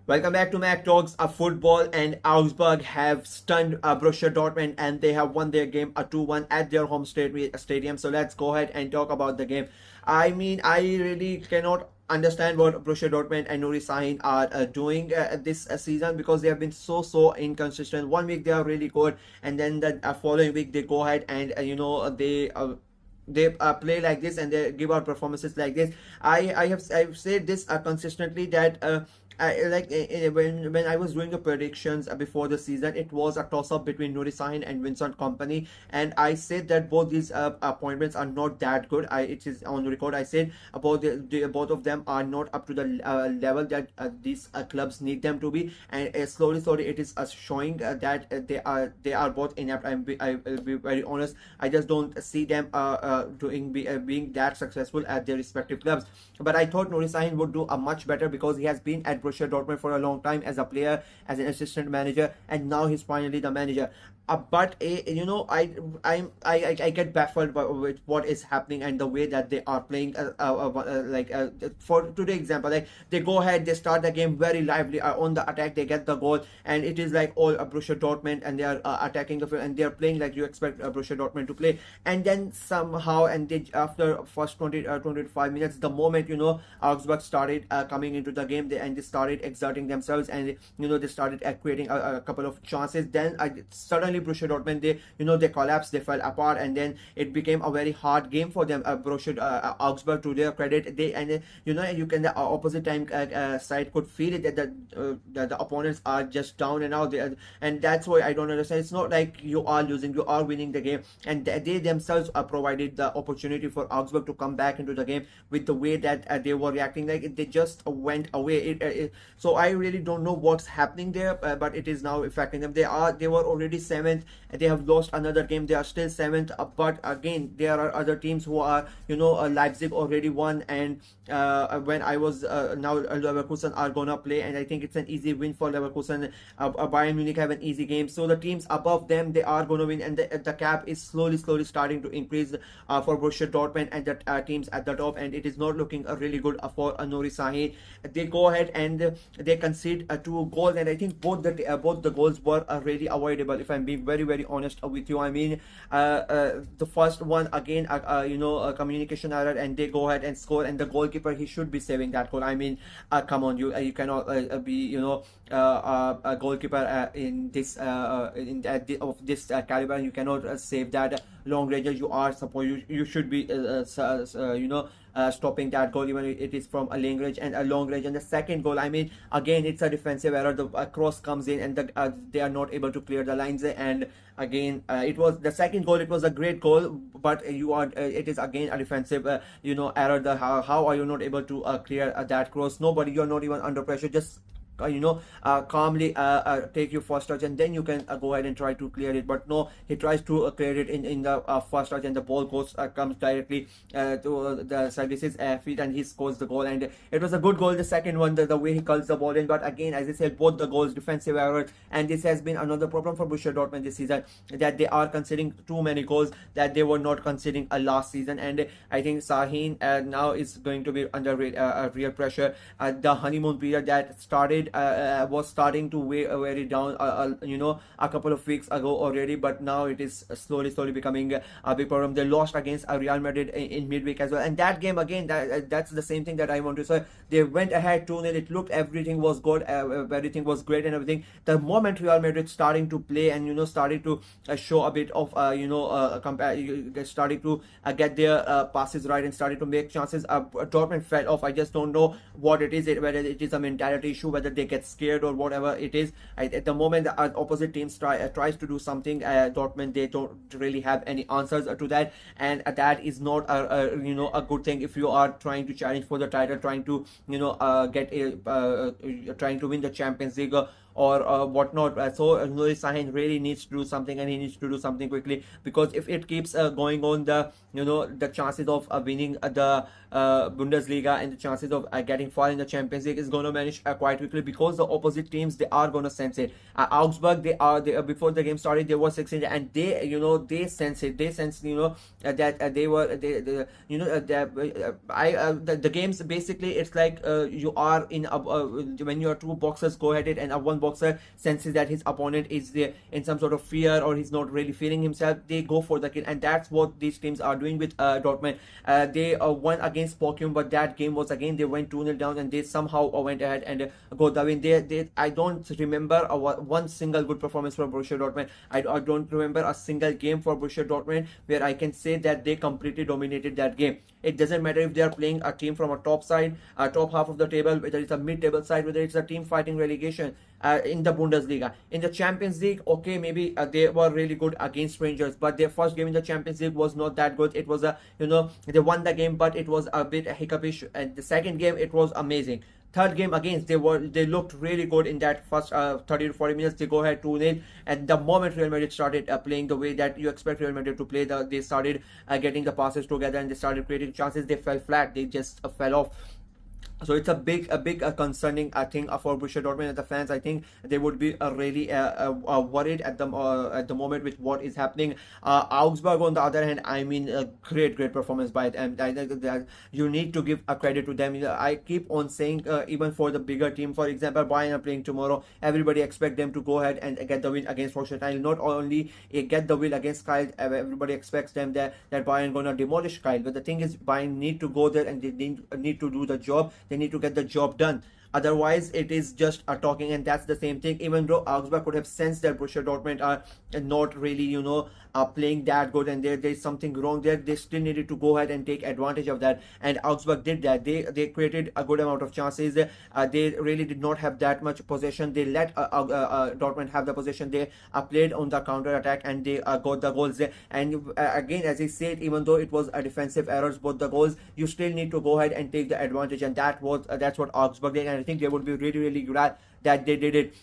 Welcome back to Mac Talks. Football and Augsburg have stunned Borussia Dortmund and they have won their game 2-1 at their home stadium. So let's go ahead and talk about the game. I really cannot understand what Borussia Dortmund and Nuri Sahin are doing this season, because they have been so inconsistent. One week they are really good, and then the following week they go ahead and they play like this and they give out performances like this. I've said this consistently that when I was doing the predictions before the season, it was a toss up between Nuri Sahin and Vincent Company, and I said that both these appointments are not that good. It is on the record. I said about both of them are not up to the level that these clubs need them to be, and slowly it is showing that they are both inept. I will be very honest. I just don't see them being that successful at their respective clubs. But I thought Nuri Sahin would do a much better, because he has been at Borussia Dortmund for a long time as a player, as an assistant manager, and now he's finally the manager. But I get baffled with what is happening and the way that they are playing. For today example, like they go ahead, they start the game very lively on the attack, they get the goal, and it is like all Borussia Dortmund, and they are attacking the field, and they are playing like you expect Borussia Dortmund to play. And then somehow, and they after first 25 minutes, the moment Augsburg started coming into the game, they started exerting themselves, and they started creating a couple of chances. Then suddenly Borussia Dortmund, they collapsed, they fell apart, and then it became a very hard game for them. Augsburg, to their credit, the opposite time side could feel it that the opponents are just down and out there, and that's why I don't understand. It's not like you are losing, you are winning the game, and they themselves provided the opportunity for Augsburg to come back into the game with the way that they were reacting. Like they just went away. So I really don't know what's happening there, but it is now affecting them. They were already 7th, and they have lost another game. They are still 7th, but again there are other teams who are Leipzig already won, and when I was now Leverkusen are gonna play, and I think it's an easy win for Leverkusen. Bayern Munich have an easy game, so the teams above them, they are gonna win, and the cap is slowly starting to increase for Borussia Dortmund and the teams at the top, and it is not looking really good for Nuri Sahin. They go ahead and they concede 2 goals, and I think both the goals were really avoidable, if I'm being very honest with you. I mean, the first one, again, a communication error, and they go ahead and score, and the goalkeeper, he should be saving that goal. I mean, come on, you cannot be a goalkeeper in this of this caliber. You cannot save that long range. You are supposed, you should be stopping that goal, even if it is from a long range. And the second goal, I mean, again, it's a defensive error. The cross comes in, and they are not able to clear the lines. And again, it was the second goal. It was a great goal, but it is again a defensive error. How are you not able to clear that cross? Nobody, you're not even under pressure. Just calmly take your first touch, and then you can go ahead and try to clear it. But no, he tries to clear it in the first touch, and the ball comes directly to the services feet, and he scores the goal. And it was a good goal, the second one, the way he culls the ball in. But again, as I said, both the goals defensive errors, and this has been another problem for Borussia Dortmund this season, that they are conceding too many goals that they were not conceding last season. And I think Sahin now is going to be under real pressure. The honeymoon period that started was starting to weigh it down a couple of weeks ago already, but now it is slowly becoming a big problem. They lost against Real Madrid in midweek as well, and that game again, that's the same thing that I want to say. They went ahead 2-0. It looked, everything was good, everything was great and everything. The moment Real Madrid starting to play and starting to show a bit of starting to get their passes right and starting to make chances, Dortmund fell off. I just don't know what it is, whether it is a mentality issue, whether they get scared or whatever it is. At the moment the opposite teams tries to do something, Dortmund, they don't really have any answers to that, and that is not a good thing if you are trying to challenge for the title, trying to trying to win the Champions League or whatnot. So Nuri Sahin really needs to do something, and he needs to do something quickly, because if it keeps going on, the chances of winning the Bundesliga and the chances of getting far in the Champions League is going to vanish quite quickly, because the opposite teams, they are gonna sense it. Augsburg, they before the game started, they were 16, and they, they sense it. They sense, that they were they the games, basically it's like, you are in when you are two boxers go at it, and one boxer senses that his opponent is there in some sort of fear, or he's not really feeling himself, they go for the kill. And that's what these teams are doing with Dortmund. They won against Pokum, but that game was, again, they went 2-0 down, and they somehow went ahead and got the win. I don't remember one single good performance from Borussia Dortmund. I don't remember a single game for Borussia Dortmund where I can say that they completely dominated that game. It doesn't matter if they are playing a team from a top side, a top half of the table, whether it's a mid-table side, whether it's a team fighting relegation in the Bundesliga. In the Champions League, okay, maybe they were really good against Rangers, but their first game in the Champions League was not that good. It was they won the game, but it was a bit hiccupish. And the second game, it was amazing. Third game against, they looked really good in that first 30 to 40 minutes. They go ahead 2-0, and the moment Real Madrid started playing the way that you expect Real Madrid to play, they started getting the passes together, and they started creating chances. They fell flat. They just fell off. So it's a big concerning thing for Borussia Dortmund and the fans. I think they would be really worried at the moment with what is happening. Augsburg, on the other hand, I mean, a great performance by them. I think that you need to give a credit to them. I keep on saying, even for the bigger team, for example, Bayern are playing tomorrow. Everybody expect them to go ahead and get the win against Fortune. Not only get the win against Kyle, everybody expects them that Bayern gonna demolish Kyle. But the thing is, Bayern need to go there, and they need to do the job. They need to get the job done. Otherwise, it is just a talking, and that's the same thing. Even though Augsburg could have sensed that Borussia Dortmund are not really, playing that good, and there's something wrong there, they still needed to go ahead and take advantage of that. And Augsburg did that. They created a good amount of chances. They really did not have that much possession. They let Dortmund have the possession. They played on the counter attack, and they got the goals. And again, as I said, even though it was a defensive errors, both the goals, you still need to go ahead and take the advantage, and that's what Augsburg did. And I think they would be really glad that they did it.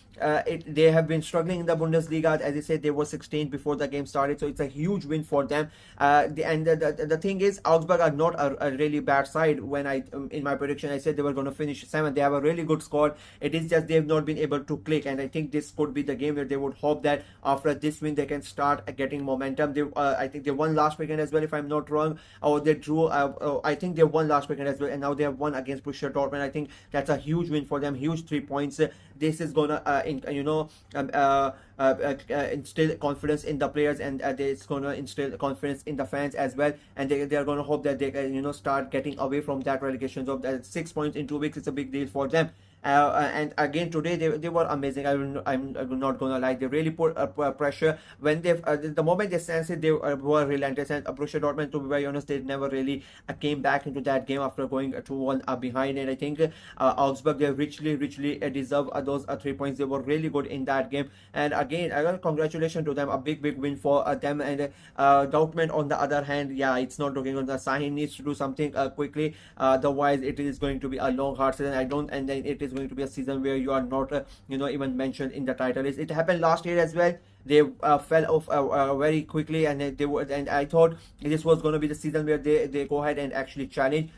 They have been struggling in the Bundesliga. As I said, they were 16th before the game started, so it's a huge win for them. The thing is, Augsburg are not a really bad side. When in my prediction, I said they were going to finish 7th. They have a really good squad. It is just they've not been able to click, and I think this could be the game where they would hope that after this win they can start getting momentum. I think they won last weekend as well, if I'm not wrong, or they drew. I think they won last weekend as well, and now they have won against Borussia Dortmund. I think that's a huge win for them. Huge 3 points. This is gonna instill confidence in the players, and it's gonna instill confidence in the fans as well. And they are gonna hope that they can start getting away from that relegation zone. 6 points in 2 weeks, it's a big deal for them. And again today they were amazing. I'm not gonna lie, they really put pressure when they the moment they sensed it, they were relentless. And Borussia Dortmund, to be very honest, they never really came back into that game after going 2-1 behind. And I think Augsburg, they richly deserve those 3 points. They were really good in that game, and again, congratulations to them. A big win for them. And Dortmund, on the other hand, yeah, it's not looking on. The Sahin needs to do something quickly, otherwise it is going to be a long hard season. And then it is going to be a season where you are not even mentioned in the title list. It happened last year as well. They fell off very quickly, and and I thought this was going to be the season where they go ahead and actually challenge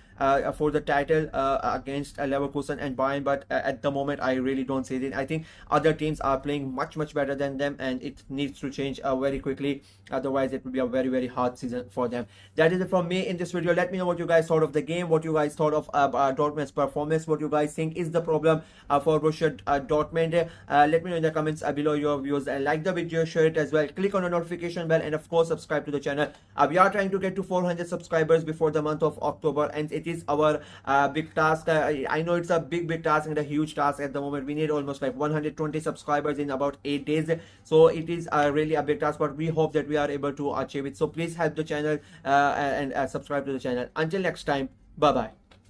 for the title against Leverkusen and Bayern. But at the moment, I really don't see it. I think other teams are playing much better than them, and it needs to change very quickly. Otherwise, it will be a very hard season for them. That is it from me in this video. Let me know what you guys thought of the game, what you guys thought of Dortmund's performance, what you guys think is the problem for Borussia Dortmund. Let me know in the comments below your views, and like the video, share it as well. Click on the notification bell, and of course subscribe to the channel. We are trying to get to 400 subscribers before the month of October, and it is our big task. I know it's a big task and a huge task at the moment. We need almost like 120 subscribers in about 8 days, so it is really a big task, but we hope that we are able to achieve it. So please help the channel and subscribe to the channel. Until next time, bye bye.